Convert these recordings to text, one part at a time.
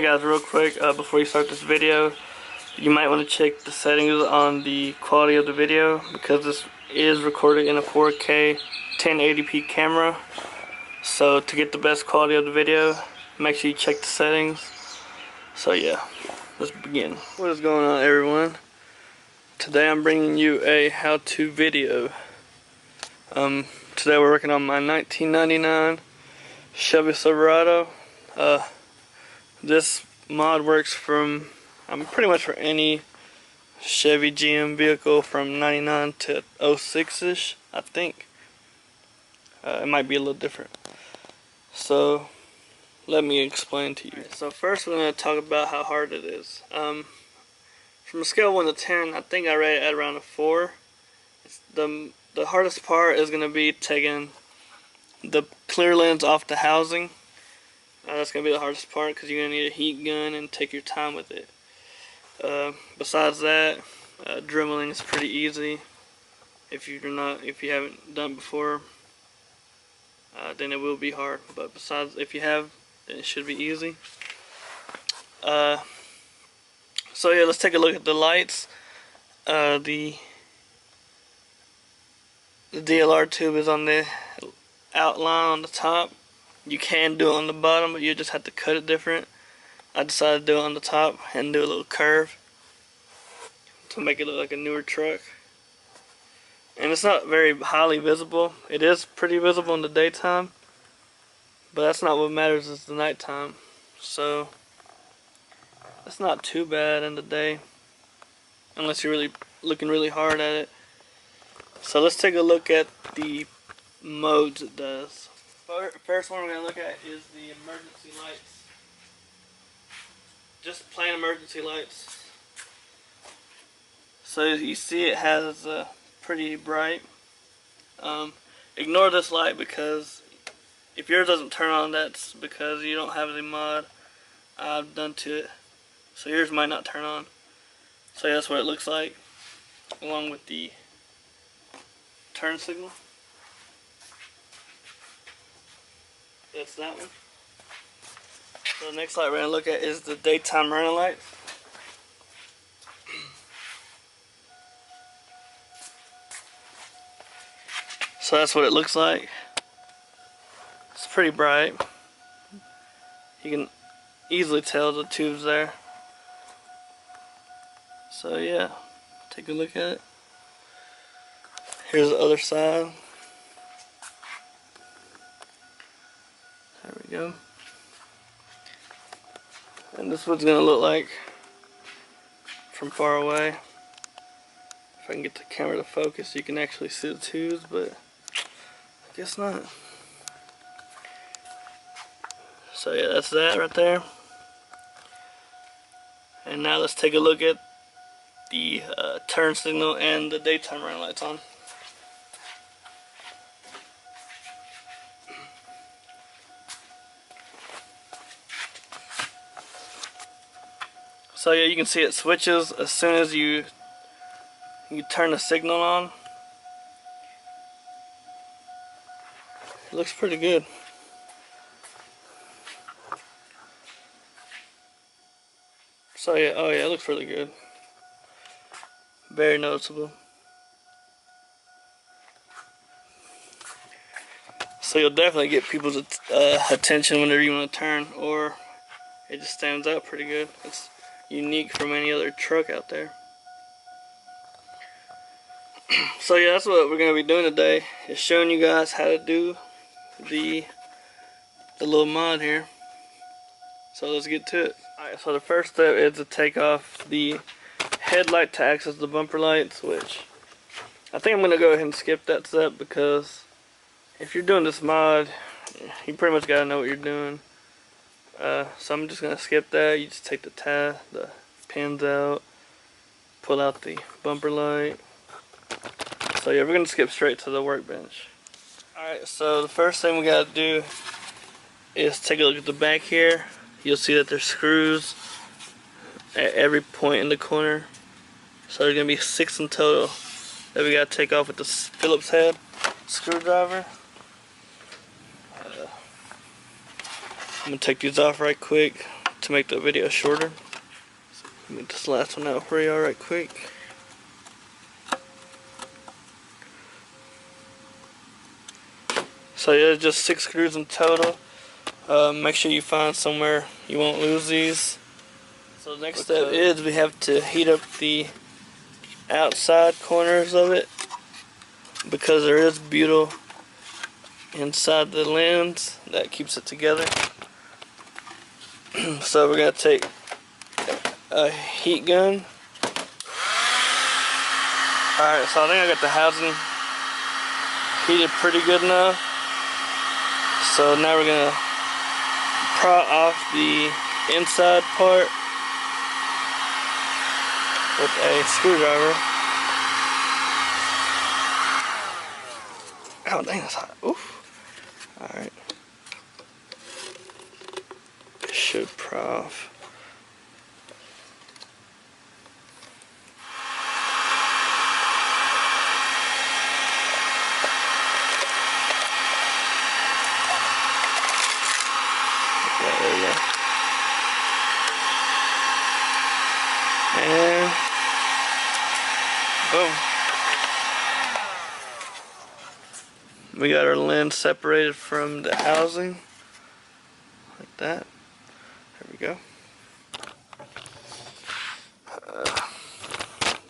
guys, real quick, before you start this video, you might want to check the settings on the quality of the video, because this is recorded in a 4K 1080p camera. So to get the best quality of the video, make sure you check the settings. So yeah, let's begin. What is going on, everyone? Today I'm bringing you a how-to video. Today we're working on my 1999 Chevy Silverado. This mod works from pretty much for any Chevy GM vehicle from 99 to 06ish, I think. It might be a little different. So let me explain to you. Right, so first we're going to talk about how hard it is. From a scale of 1 to 10, I think I rate it at around a 4. The hardest part is going to be taking the clear lens off the housing. That's going to be the hardest part, because you're going to need a heat gun and take your time with it. Besides that, dremeling is pretty easy. If you haven't done it before, then it will be hard. But besides, if you have, then it should be easy. So yeah, let's take a look at the lights. The DLR tube is on the outline on the top. You can do it on the bottom, but you just have to cut it different. I decided to do it on the top and do a little curve to make it look like a newer truck. And it's not very highly visible. It is pretty visible in the daytime, but that's not what matters, is the nighttime. So that's not too bad in the day, unless you're really looking really hard at it. So let's take a look at the modes it does. First one we're going to look at is the emergency lights. Just plain emergency lights. So as you see, it has pretty bright. Ignore this light, because if yours doesn't turn on, that's because you don't have the mod I've done to it. So yours might not turn on. So yeah, that's what it looks like, along with the turn signal. That's that one. So the next light we're going to look at is the daytime running lights. So that's what it looks like. It's pretty bright. You can easily tell the tube's there. So yeah, take a look at it. Here's the other side. There we go. And this is what it's going to look like from far away. If I can get the camera to focus, you can actually see the tubes, but I guess not. So yeah, that's that right there. And now let's take a look at the turn signal and the daytime running lights on. So yeah, you can see it switches as soon as you turn the signal on. It looks pretty good. So yeah, oh yeah, it looks really good. Very noticeable. So you'll definitely get people's attention whenever you want to turn, or it just stands out pretty good. It's unique from any other truck out there. So yeah, that's what we're going to be doing today, is showing you guys how to do the little mod here. So let's get to it. Alright, so the first step is to take off the headlight to access the bumper lights, which I think I'm going to go ahead and skip that step, because if you're doing this mod, you pretty much got to know what you're doing. So I'm just going to skip that. You just take the pins out, pull out the bumper light. So yeah, we're going to skip straight to the workbench. Alright, so the first thing we got to do is take a look at the back here. You'll see that there's screws at every point in the corner. So there's going to be 6 in total that we got to take off with the Phillips head screwdriver. I'm going to take these off right quick. to make the video shorter. Let me get this last one out for y'all right quick. So yeah, just 6 screws in total. Make sure you find somewhere you won't lose these. So the next step is we have to heat up the outside corners of it, because there is butyl inside the lens that keeps it together. So we're going to take a heat gun. Alright, so I think I got the housing heated pretty good enough. So now we're going to pry off the inside part with a screwdriver. Oh dang, that's hot. Oof. Alright. It should pry off. There we go. And boom. We got our lens separated from the housing, like that. There we go.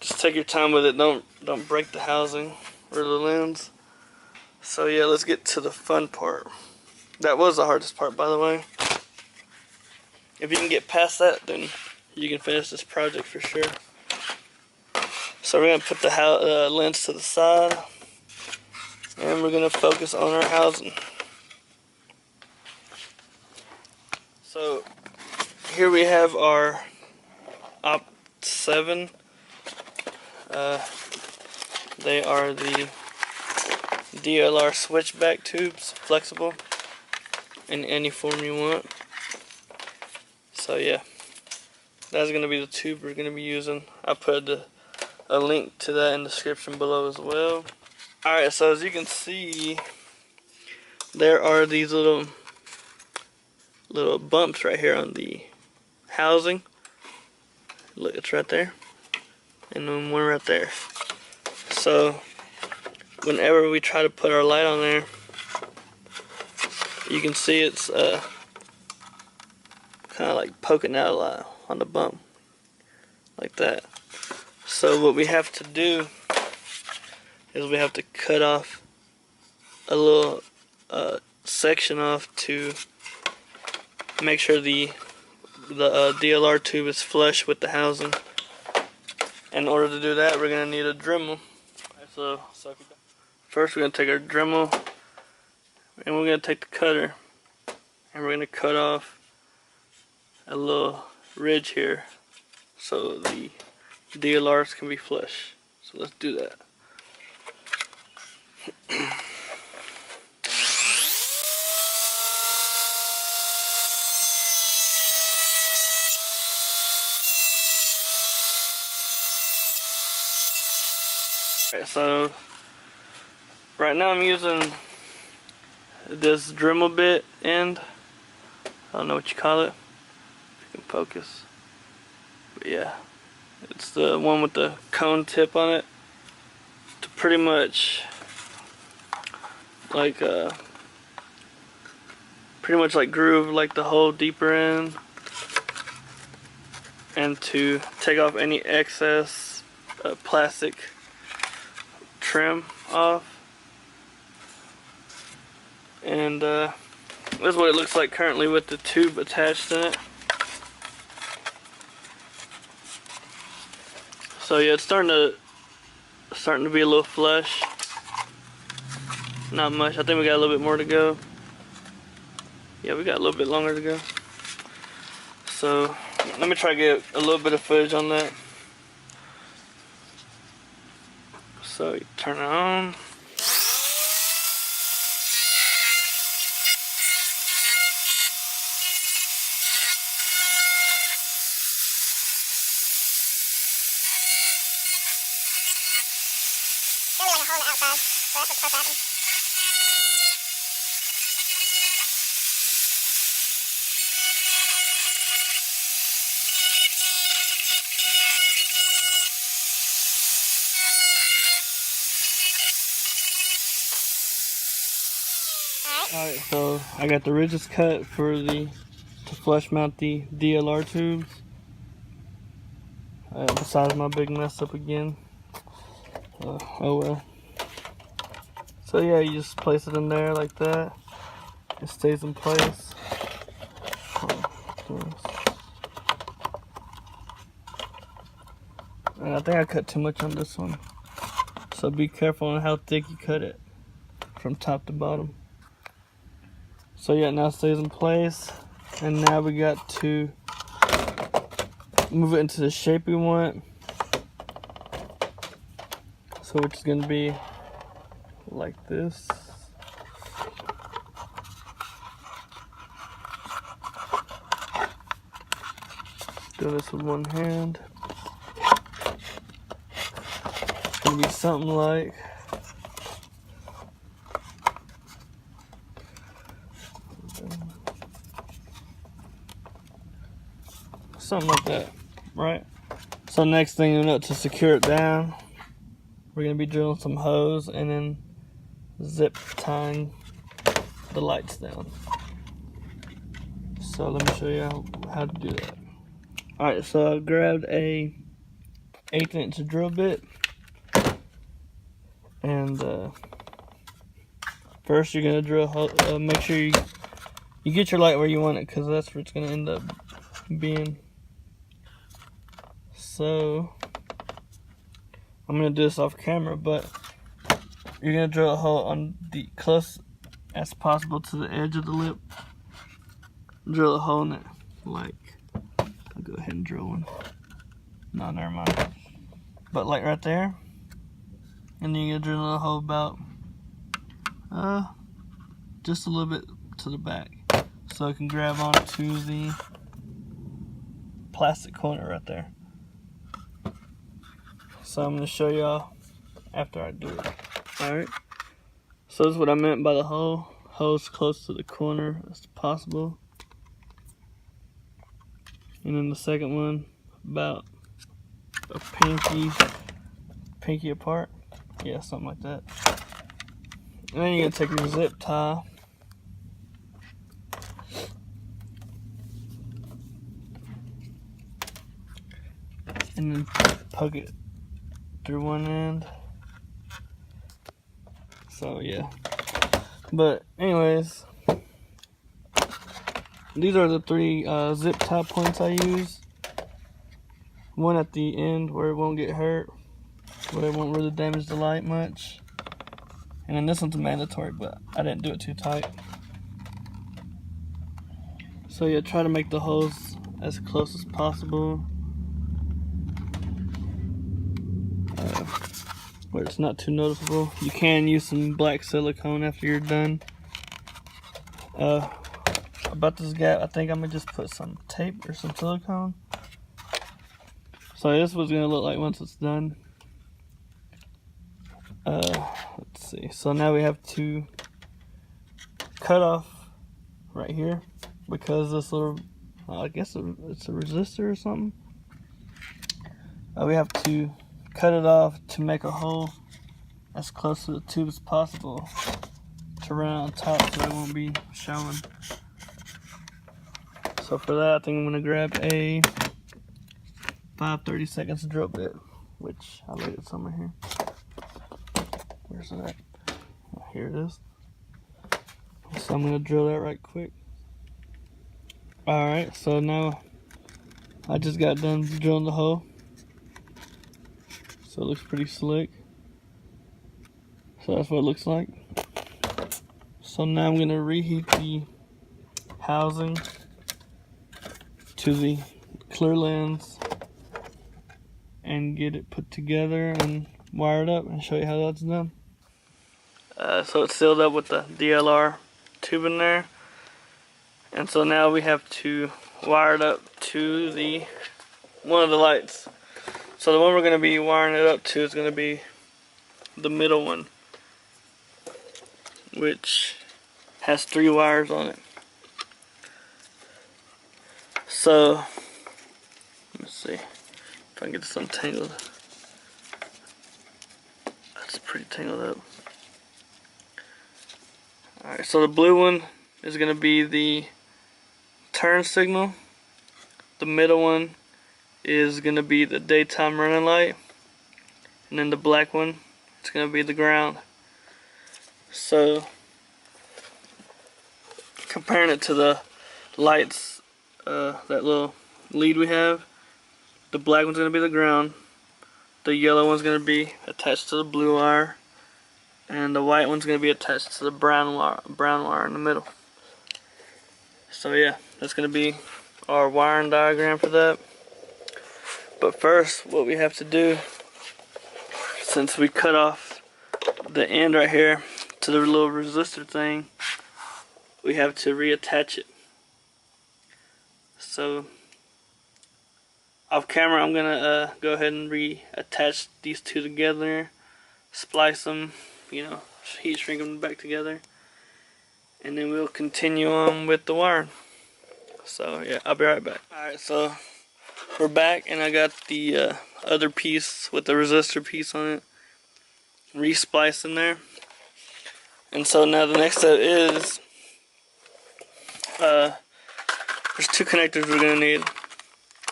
Just take your time with it. Don't break the housing or the lens. So yeah, let's get to the fun part. That was the hardest part, by the way. If you can get past that, then you can finish this project for sure. So we're gonna put the lens to the side, and we're gonna focus on our housing. So here we have our Op 7. They are the DLR switchback tubes, flexible in any form you want. So yeah, that's gonna be the tube we're gonna be using. I put a link to that in the description below as well. Alright, so as you can see, there are these little bumps right here on the housing. Look, it's right there, and then one right there. So whenever we try to put our light on there, you can see it's kind of like poking out a lot on the bump, like that. So what we have to do is we have to cut off a little section off to make sure the DLR tube is flush with the housing. In order to do that, we're gonna need a Dremel. So first we're gonna take our Dremel, and we're gonna take the cutter, and we're gonna cut off a little ridge here so the DLRs can be flush. So let's do that. Alright, so right now I'm using this Dremel bit end. I don't know what you call it, if you can focus. But yeah, it's the one with the cone tip on it, to pretty much like groove like the hole deeper in, and to take off any excess plastic trim off. And this is what it looks like currently with the tube attached in it. So yeah, it's starting to be a little flush. Not much. I think we got a little bit more to go. Yeah, we got a little bit longer to go. So let me try to get a little bit of footage on that. So you turn it on. There's only like a hole on the outside, so that's what's supposed to happen. Alright, so I got the ridges cut to flush mount the DLR tubes. Besides my big mess up again. Oh well. So yeah, you just place it in there like that. It stays in place. And I think I cut too much on this one. So be careful on how thick you cut it from top to bottom. So yeah, now it stays in place. And now we got to move it into the shape we want. So which is going to be like this. Do this with one hand. It's going to be something like that, right? So next thing you know, to secure it down, we're going to be drilling some hose and then zip tying the lights down. So let me show you how to do that. Alright, so I grabbed a 1/8 inch drill bit, and first you're going to drill a hole. Make sure you get your light where you want it, because that's where it's going to end up being. So I'm going to do this off camera, but you're going to drill a hole on the close as possible to the edge of the lip. Drill a hole in it, like, I'll go ahead and drill one. No, never mind. But like right there, and then you're going to drill a hole about just a little bit to the back, so it can grab onto the plastic corner right there. So I'm going to show y'all after I do it. Alright, so this is what I meant by the hole. Hose close to the corner as possible. And then the second one about a pinky apart. Yeah, something like that. And then you're going to take your zip tie and then poke it through one end. So yeah, but anyways, these are the 3 zip tie points I use. One at the end where it won't get hurt, where it won't really damage the light much, and then this one's mandatory, but I didn't do it too tight. So yeah, try to make the holes as close as possible, where it's not too noticeable. You can use some black silicone after you're done. About this gap, I think I'm gonna just put some tape or some silicone. So this is what it's gonna look like once it's done. Let's see. So now we have to cut off right here, because this little, I guess it's a resistor or something. We have to cut it off to make a hole as close to the tube as possible to run on top, so it won't be showing. So for that, I think I'm gonna grab a 5/32 drill bit, which I laid it somewhere here. Where's it at? Oh, here it is. So I'm gonna drill that right quick. Alright, so now I just got done drilling the hole. So it looks pretty slick. So that's what it looks like. So now I'm gonna reheat the housing to the clear lens and get it put together and wired up and show you how that's done. So it's sealed up with the DLR tube in there, and so now we have to wire it up to the one of the lights. So the one we're going to be wiring it up to is going to be the middle one, which has 3 wires on it. So let's see if I can get this untangled. That's pretty tangled up. Alright, so the blue one is going to be the turn signal. The middle one is going to be the daytime running light. And then the black one, it's going to be the ground. So, comparing it to the lights, that little lead we have, the black one's going to be the ground. The yellow one's going to be attached to the blue wire. And the white one's going to be attached to the brown wire in the middle. So yeah, that's going to be our wiring diagram for that. But first, what we have to do, since we cut off the end right here to the little resistor thing, we have to reattach it. So off camera, I'm gonna go ahead and reattach these two together, splice them, you know, heat shrink them back together, and then we'll continue on with the wiring. So yeah, I'll be right back. Alright, so we're back, and I got the other piece with the resistor piece on it re-spliced in there. And so now the next step is there's two connectors we're gonna need.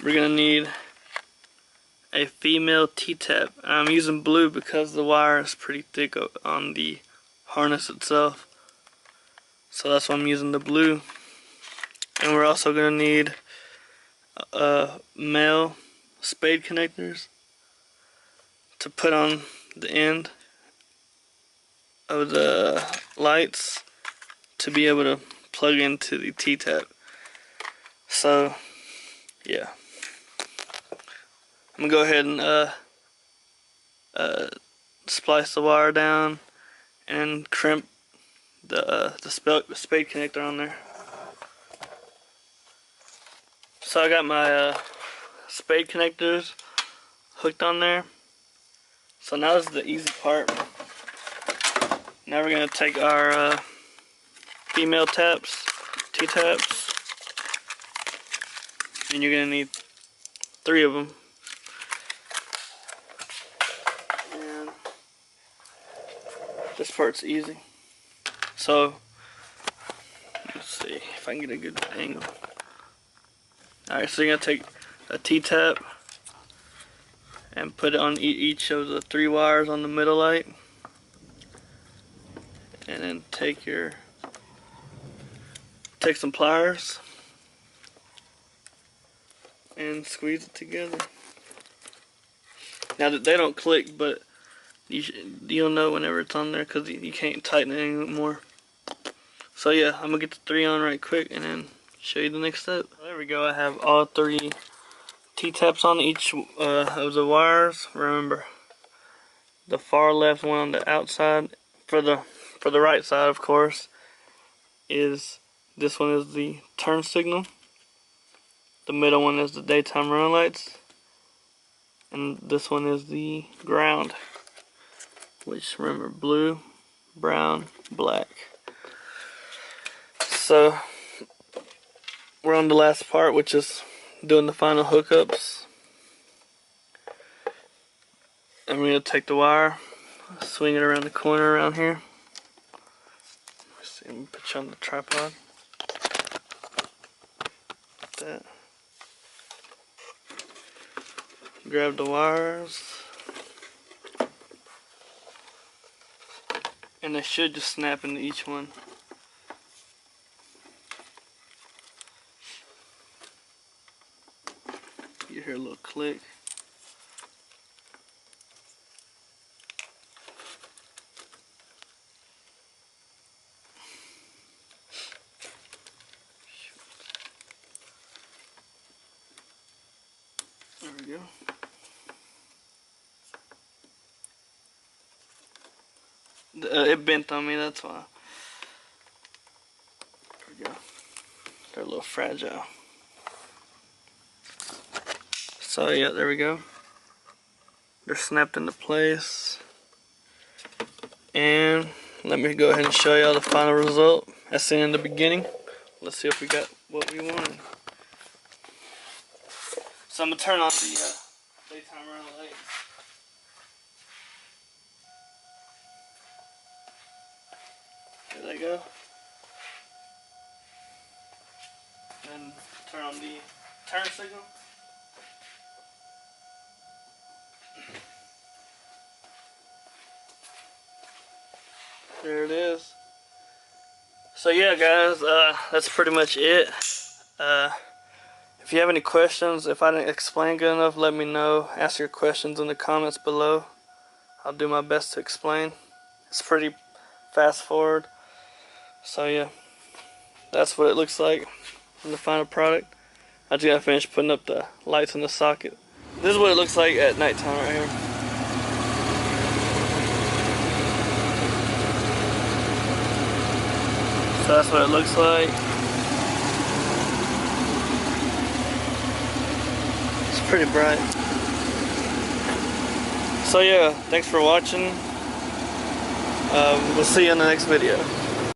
We're gonna need a female T-tap. I'm using blue because the wire is pretty thick on the harness itself, so that's why I'm using the blue. And we're also gonna need male spade connectors to put on the end of the lights to be able to plug into the T-tap. So yeah, I'm gonna go ahead and splice the wire down and crimp the spade connector on there. So I got my spade connectors hooked on there. So now this is the easy part. Now we're gonna take our female taps, T-taps, and you're gonna need 3 of them. And this part's easy. So let's see if I can get a good angle. Alright, so you're gonna take a T-tap and put it on each of the 3 wires on the middle light, and then take some pliers and squeeze it together. Now that they don't click, but you'll know whenever it's on there because you can't tighten it anymore. So yeah, I'm gonna get the 3 on right quick and then show you the next step. There we go. I have all 3 T-taps on each of the wires. Remember, the far left one on the outside, for the right side, of course, is this one is the turn signal. The middle one is the daytime running lights, and this one is the ground. Which, remember, blue, brown, black. So we're on the last part, which is doing the final hookups. And we're gonna take the wire, swing it around the corner around here. Let's see, let me put you on the tripod. Like that. Grab the wires, and they should just snap into each one. You hear a little click. There we go. It bent on me, that's why. There we go. They're a little fragile. So yeah, there we go. They're snapped into place. And let me go ahead and show y'all the final result. As seen in the beginning. Let's see if we got what we wanted. So I'm gonna turn on the daytime running lights. There they go. and turn on the turn signal. There it is. So yeah, guys, that's pretty much it. If you have any questions, if I didn't explain good enough, let me know. Ask your questions in the comments below. I'll do my best to explain. It's pretty fast forward. So yeah, that's what it looks like in the final product. I just gotta finish putting up the lights in the socket. This is what it looks like at nighttime right here. So that's what it looks like. It's pretty bright. So yeah, thanks for watching. We'll see you in the next video.